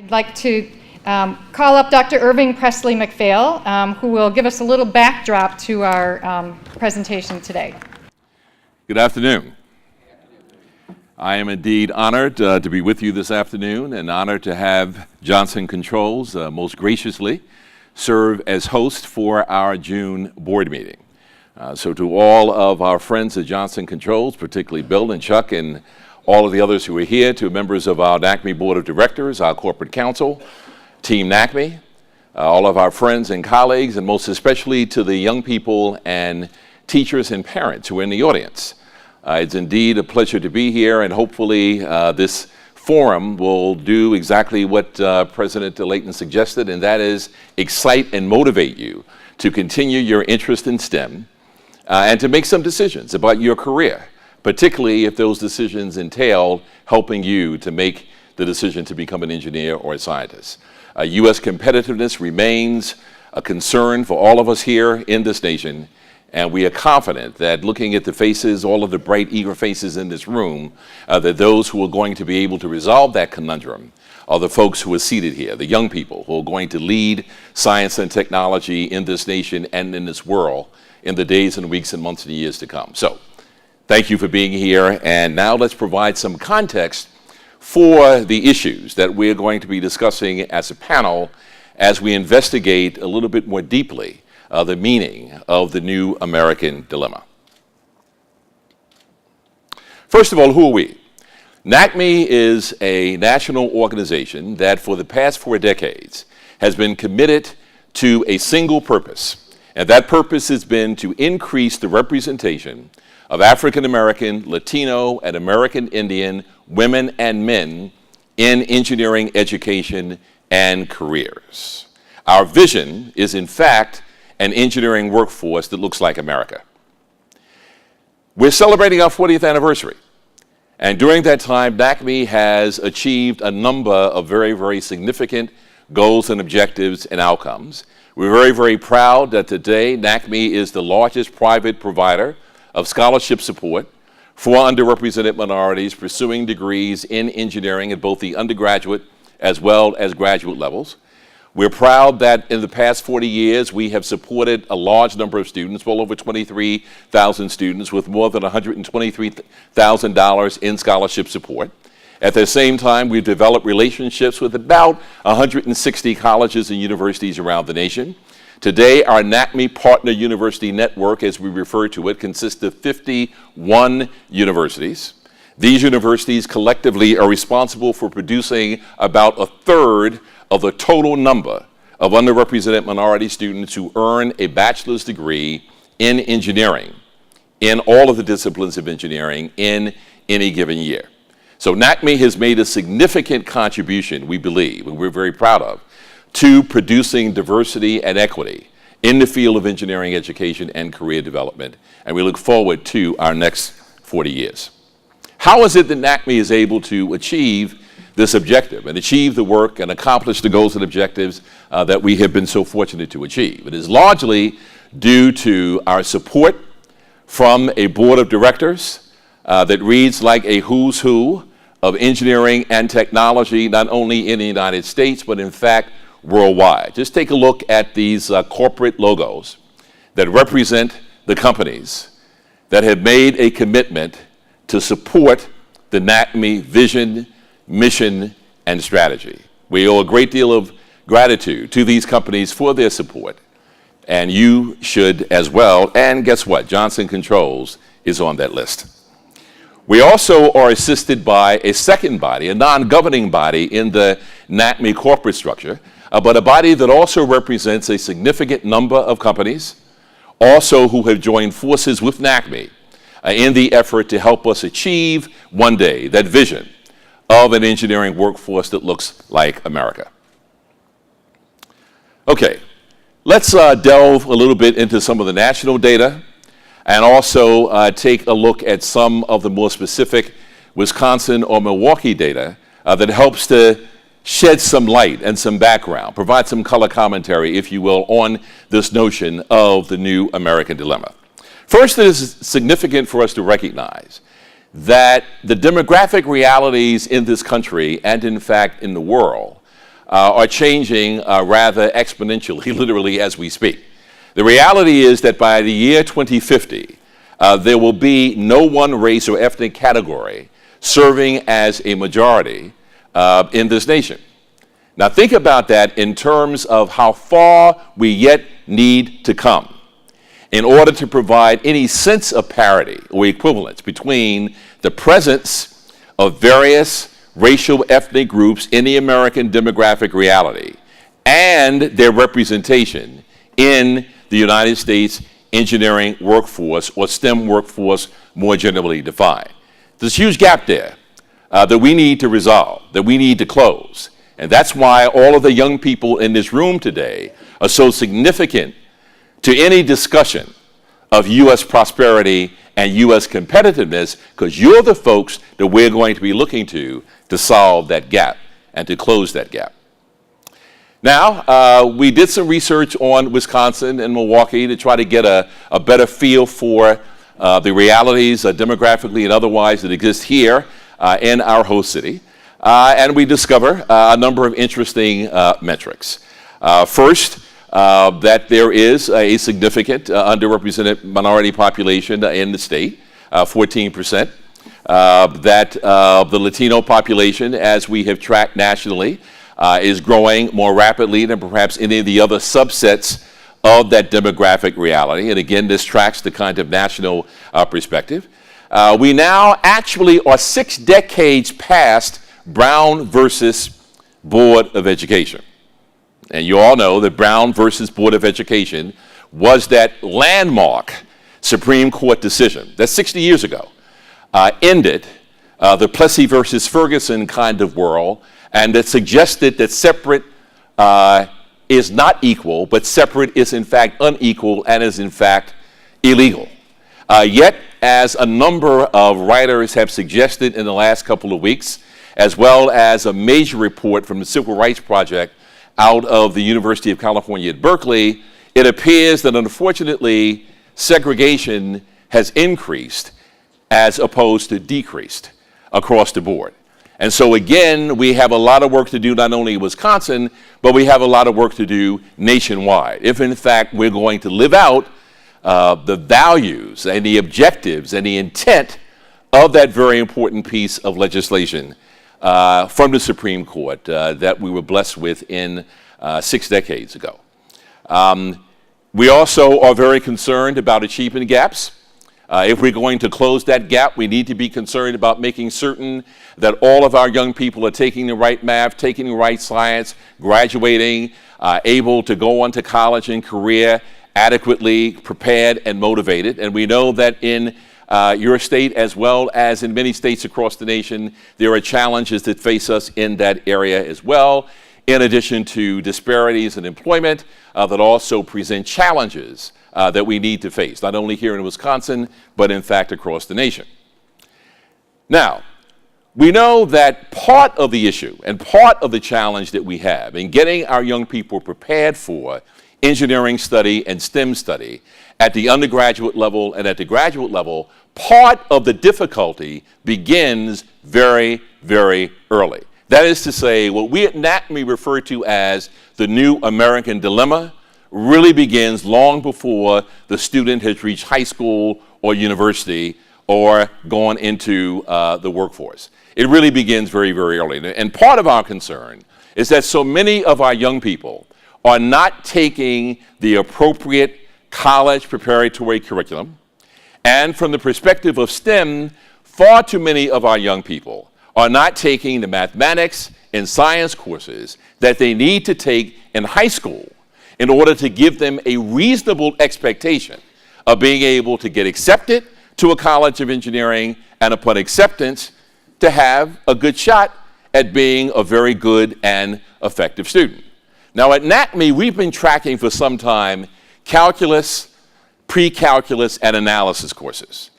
I'd like to call up Dr. Irving Pressley McPhail, who will give us a little backdrop to our presentation today. Good afternoon. I am indeed honored to be with you this afternoon, and honored to have Johnson Controls most graciously serve as host for our June board meeting. So to all of our friends at Johnson Controls, particularly Bill and Chuck and all of the others who are here, to members of our NACME Board of Directors, our Corporate Council, Team NACME, all of our friends and colleagues, and most especially to the young people and teachers and parents who are in the audience. It's indeed a pleasure to be here, and hopefully this forum will do exactly what President Layton suggested, and that is excite and motivate you to continue your interest in STEM and to make some decisions about your career, particularly if those decisions entail helping you to make the decision to become an engineer or a scientist. U.S. competitiveness remains a concern for all of us here in this nation, and we are confident that looking at the faces, all of the bright, eager faces in this room, that those who are going to be able to resolve that conundrum are the folks who are seated here, the young people who are going to lead science and technology in this nation and in this world in the days and weeks and months and years to come. So, thank you for being here, and now let's provide some context for the issues that we're going to be discussing as a panel as we investigate a little bit more deeply the meaning of the new American dilemma. First of all, who are we? NACME is a national organization that for the past 4 decades has been committed to a single purpose, and that purpose has been to increase the representation of African American, Latino, and American Indian women and men in engineering education and careers. Our vision is, in fact, an engineering workforce that looks like America. We're celebrating our 40th anniversary, and during that time, NACME has achieved a number of very, very significant goals and objectives and outcomes. We're very, very proud that today NACME is the largest private provider of scholarship support for underrepresented minorities pursuing degrees in engineering at both the undergraduate as well as graduate levels. We're proud that in the past 40 years we have supported a large number of students, well over 23,000 students, with more than $123,000 in scholarship support. At the same time, we've developed relationships with about 160 colleges and universities around the nation. Today, our NACME Partner University Network, as we refer to it, consists of 51 universities. These universities collectively are responsible for producing about 1/3 of the total number of underrepresented minority students who earn a bachelor's degree in engineering, in all of the disciplines of engineering in any given year. So NACME has made a significant contribution, we believe, and we're very proud of, to producing diversity and equity in the field of engineering education and career development, and we look forward to our next 40 years. How is it that NACME is able to achieve this objective and achieve the work and accomplish the goals and objectives that we have been so fortunate to achieve? It is largely due to our support from a board of directors that reads like a who's who of engineering and technology, not only in the United States, but in fact, worldwide. Just take a look at these corporate logos that represent the companies that have made a commitment to support the NACME vision, mission, and strategy. We owe a great deal of gratitude to these companies for their support, and you should as well. And guess what? Johnson Controls is on that list. We also are assisted by a second body, a non-governing body in the NACME corporate structure, but a body that also represents a significant number of companies, also who have joined forces with NACME in the effort to help us achieve one day that vision of an engineering workforce that looks like America. Okay, let's delve a little bit into some of the national data and also take a look at some of the more specific Wisconsin or Milwaukee data that helps to shed some light and some background, provide some color commentary, if you will, on this notion of the new American dilemma. First, it is significant for us to recognize that the demographic realities in this country and in fact in the world are changing rather exponentially, literally as we speak. The reality is that by the year 2050, there will be no one race or ethnic category serving as a majority in this nation. Now think about that in terms of how far we yet need to come in order to provide any sense of parity or equivalence between the presence of various racial ethnic groups in the American demographic reality and their representation in the United States engineering workforce or STEM workforce more generally defined. There's a huge gap there that we need to resolve, that we need to close. And that's why all of the young people in this room today are so significant to any discussion of U.S. prosperity and U.S. competitiveness, because you're the folks that we're going to be looking to solve that gap and to close that gap. Now, we did some research on Wisconsin and Milwaukee to try to get a better feel for the realities demographically and otherwise that exist here in our host city. And we discover a number of interesting metrics. First, that there is a significant underrepresented minority population in the state, 14%. That the Latino population, as we have tracked nationally, is growing more rapidly than perhaps any of the other subsets of that demographic reality. And again, this tracks the kind of national perspective. We now actually are 6 decades past Brown versus Board of Education. And you all know that Brown versus Board of Education was that landmark Supreme Court decision that 60 years ago ended the Plessy versus Ferguson kind of world, and that suggested that separate is not equal, but separate is in fact unequal and is in fact illegal. Yet, as a number of writers have suggested in the last couple of weeks, as well as a major report from the Civil Rights Project out of the University of California at Berkeley, it appears that unfortunately segregation has increased as opposed to decreased across the board. And so again, we have a lot of work to do not only in Wisconsin, but we have a lot of work to do nationwide. If in fact we're going to live out the values and the objectives and the intent of that very important piece of legislation from the Supreme Court that we were blessed with in 6 decades ago. We also are very concerned about achievement gaps. If we're going to close that gap, we need to be concerned about making certain that all of our young people are taking the right math, taking the right science, graduating, able to go on to college and career adequately prepared and motivated. And we know that in your state, as well as in many states across the nation, there are challenges that face us in that area as well, in addition to disparities in employment that also present challenges that we need to face, not only here in Wisconsin, but in fact across the nation. Now, we know that part of the issue and part of the challenge that we have in getting our young people prepared for engineering study and STEM study at the undergraduate level and at the graduate level, part of the difficulty begins very, very early. That is to say, what we at NACME refer to as the new American dilemma really begins long before the student has reached high school or university or gone into the workforce. It really begins very, very early. And part of our concern is that so many of our young people are not taking the appropriate college preparatory curriculum. And from the perspective of STEM, far too many of our young people are not taking the mathematics and science courses that they need to take in high school in order to give them a reasonable expectation of being able to get accepted to a college of engineering and upon acceptance to have a good shot at being a very good and effective student. Now at NACME, we've been tracking for some time calculus, pre-calculus, and analysis courses,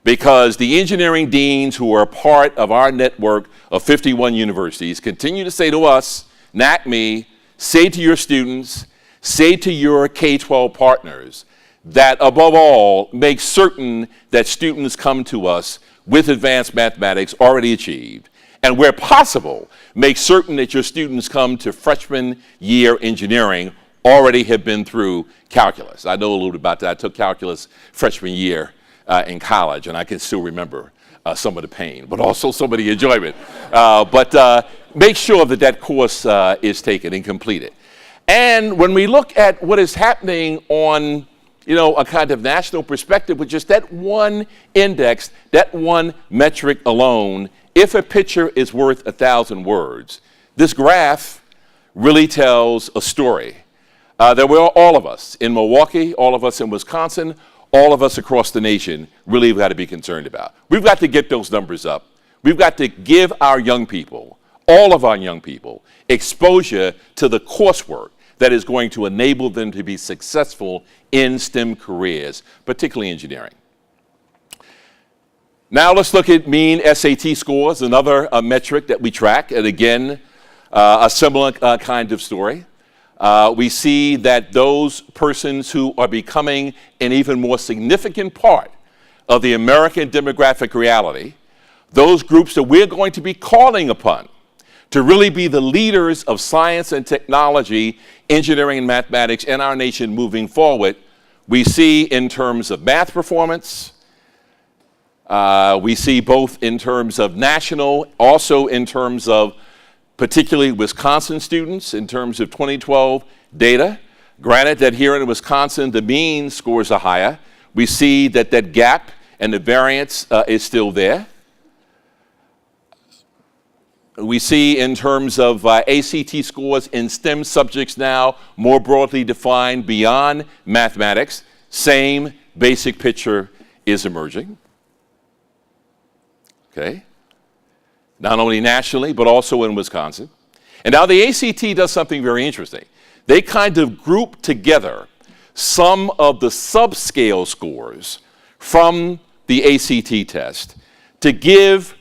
because the engineering deans who are part of our network of 51 universities continue to say to us, NACME, say to your students, say to your K-12 partners, that above all, make certain that students come to us with advanced mathematics already achieved And where possible, make certain that your students come to freshman year engineering already have been through calculus. I know a little bit about that. I took calculus freshman year in college, and I can still remember some of the pain, but also some of the enjoyment. But make sure that that course is taken and completed. And when we look at what is happening on, a kind of national perspective with just that one index, that one metric alone, if a picture is worth 1,000 words, this graph really tells a story that all of us in Milwaukee, all of us in Wisconsin, all of us across the nation really have got to be concerned about. We've got to get those numbers up. We've got to give our young people, all of our young people, exposure to the coursework that is going to enable them to be successful in STEM careers, particularly engineering. Now let's look at mean SAT scores, another metric that we track, and again, a similar kind of story. We see that those persons who are becoming an even more significant part of the American demographic reality, those groups that we're going to be calling upon to really be the leaders of science and technology, engineering and mathematics in our nation moving forward, we see in terms of math performance, we see both in terms of national, also in terms of particularly Wisconsin students in terms of 2012 data. Granted that here in Wisconsin, the mean scores are higher. We see that that gap and the variance is still there. We see in terms of ACT scores in STEM subjects now more broadly defined beyond mathematics. Same basic picture is emerging. Okay. Not only nationally, but also in Wisconsin. And now the ACT does something very interesting. They kind of group together some of the subscale scores from the ACT test to give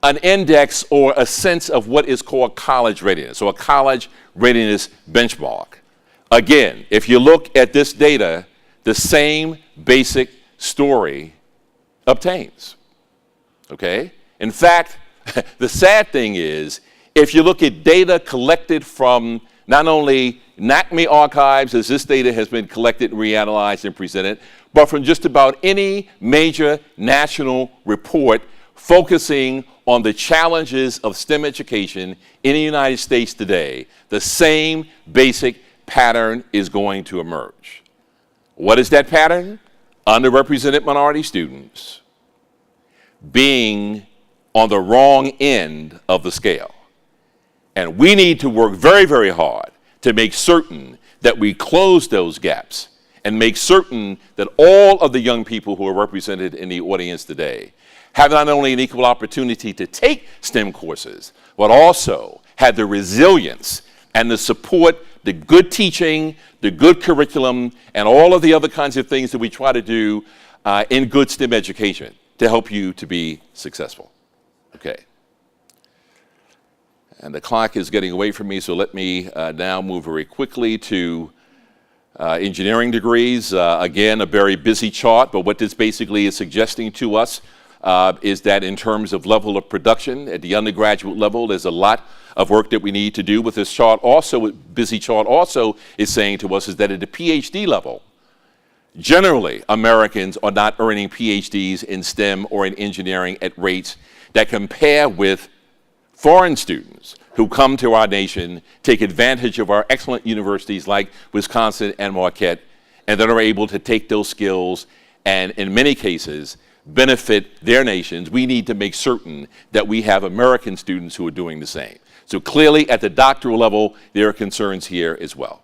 an index or a sense of what is called college readiness, or a college readiness benchmark. Again, if you look at this data, the same basic story obtains. Okay? In fact, the sad thing is, if you look at data collected from not only NACME archives, as this data has been collected, reanalyzed, and presented, but from just about any major national report focusing on the challenges of STEM education in the United States today, the same basic pattern is going to emerge. What is that pattern? Underrepresented minority students being on the wrong end of the scale. And we need to work very, very hard to make certain that we close those gaps and make certain that all of the young people who are represented in the audience today have not only an equal opportunity to take STEM courses, but also have the resilience and the support, the good teaching, the good curriculum, and all of the other kinds of things that we try to do in good STEM education to help you to be successful. Okay. And the clock is getting away from me, so let me now move very quickly to engineering degrees. Again, a very busy chart, but what this basically is suggesting to us is that in terms of level of production at the undergraduate level, there's a lot of work that we need to do with this chart. Also, busy chart also is saying to us is that at the PhD level, generally, Americans are not earning PhDs in STEM or in engineering at rates that compare with foreign students who come to our nation, take advantage of our excellent universities like Wisconsin and Marquette, and then are able to take those skills and, in many cases, benefit their nations. We need to make certain that we have American students who are doing the same. So clearly, at the doctoral level, there are concerns here as well.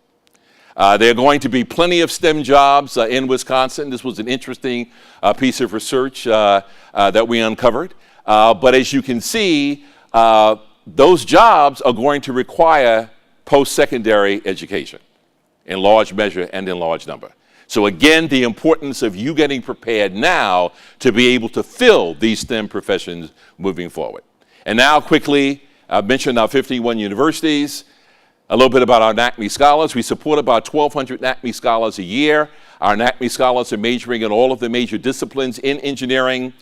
There are going to be plenty of STEM jobs in Wisconsin. This was an interesting piece of research that we uncovered. But as you can see, those jobs are going to require post-secondary education in large measure and in large number. So again, the importance of you getting prepared now to be able to fill these STEM professions moving forward. And now quickly, I've mentioned our 51 universities. A little bit about our NACME Scholars. We support about 1,200 NACME Scholars a year. Our NACME Scholars are majoring in all of the major disciplines in engineering.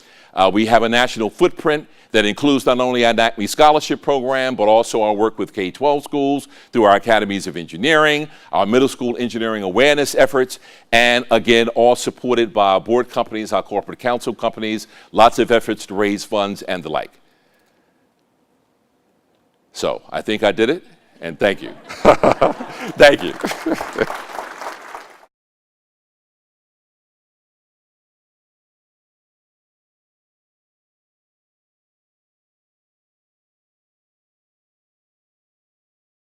We have a national footprint that includes not only our NACME scholarship program, but also our work with K-12 schools through our academies of engineering, our middle school engineering awareness efforts, and again, all supported by our board companies, our corporate counsel companies, lots of efforts to raise funds and the like. So I think I did it, and thank you. Thank you.